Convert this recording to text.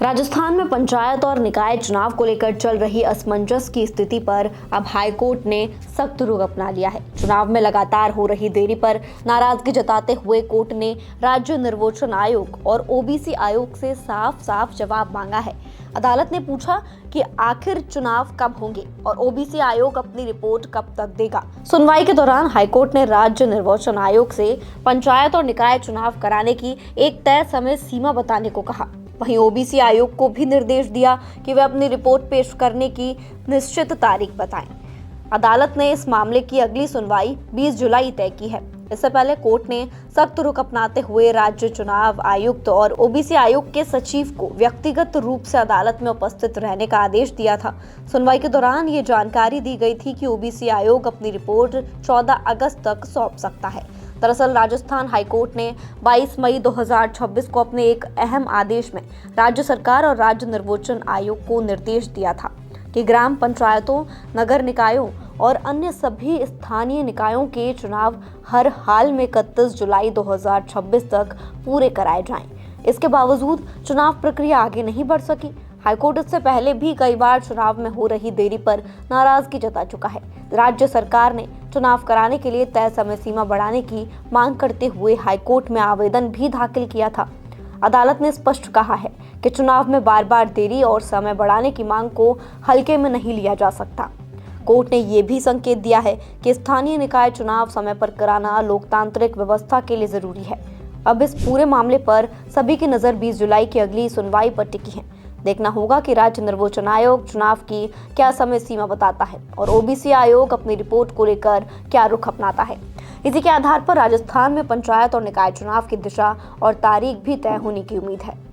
राजस्थान में पंचायत और निकाय चुनाव को लेकर चल रही असमंजस की स्थिति पर अब हाईकोर्ट ने सख्त रुख अपना लिया है। चुनाव में लगातार हो रही देरी पर नाराजगी जताते हुए कोर्ट ने राज्य निर्वाचन आयोग और ओबीसी आयोग से साफ साफ जवाब मांगा है। अदालत ने पूछा कि आखिर चुनाव कब होंगे और ओबीसी आयोग अपनी रिपोर्ट कब तक देगा। सुनवाई के दौरान हाईकोर्ट ने राज्य निर्वाचन आयोग से पंचायत और निकाय चुनाव कराने की एक तय समय सीमा बताने को कहा। वहीं ओबीसी आयोग को भी निर्देश दिया कि वे अपनी रिपोर्ट पेश करने की निश्चित तारीख बताएं। अदालत ने इस मामले की अगली सुनवाई 20 जुलाई तय की है। इससे पहले कोर्ट ने सख्त रुख अपनाते हुए राज्य चुनाव आयुक्त और ओबीसी आयोग के सचिव को व्यक्तिगत रूप से अदालत में उपस्थित रहने का आदेश दिया था। सुनवाई के दौरान ये जानकारी दी गई थी कि ओबीसी आयोग अपनी रिपोर्ट 14 अगस्त तक सौंप सकता है। दरअसल राजस्थान हाईकोर्ट ने 22 मई 2026 को अपने एक अहम आदेश में राज्य सरकार और राज्य निर्वाचन आयोग को निर्देश दिया था कि ग्राम पंचायतों, नगर निकायों और अन्य सभी स्थानीय निकायों के चुनाव हर हाल में 31 जुलाई 2026 तक पूरे कराए जाएं। इसके बावजूद चुनाव प्रक्रिया आगे नहीं बढ़ सकी। हाईकोर्ट इससे पहले भी कई बार चुनाव में हो रही देरी पर नाराजगी जता चुका है। राज्य सरकार ने चुनाव कराने के लिए तय समय सीमा बढ़ाने की मांग करते हुए हाईकोर्ट में आवेदन भी दाखिल किया था। अदालत ने स्पष्ट कहा है कि चुनाव में बार बार देरी और समय बढ़ाने की मांग को हल्के में नहीं लिया जा सकता। कोर्ट ने ये भी संकेत दिया है कि स्थानीय निकाय चुनाव समय पर कराना लोकतांत्रिक व्यवस्था के लिए जरूरी है। अब इस पूरे मामले पर सभी की नजर 20 जुलाई की अगली सुनवाई पर टिकी है। देखना होगा कि राज्य निर्वाचन आयोग चुनाव की क्या समय सीमा बताता है और ओबीसी आयोग अपनी रिपोर्ट को लेकर क्या रुख अपनाता है। इसी के आधार पर राजस्थान में पंचायत और निकाय चुनाव की दिशा और तारीख भी तय होने की उम्मीद है।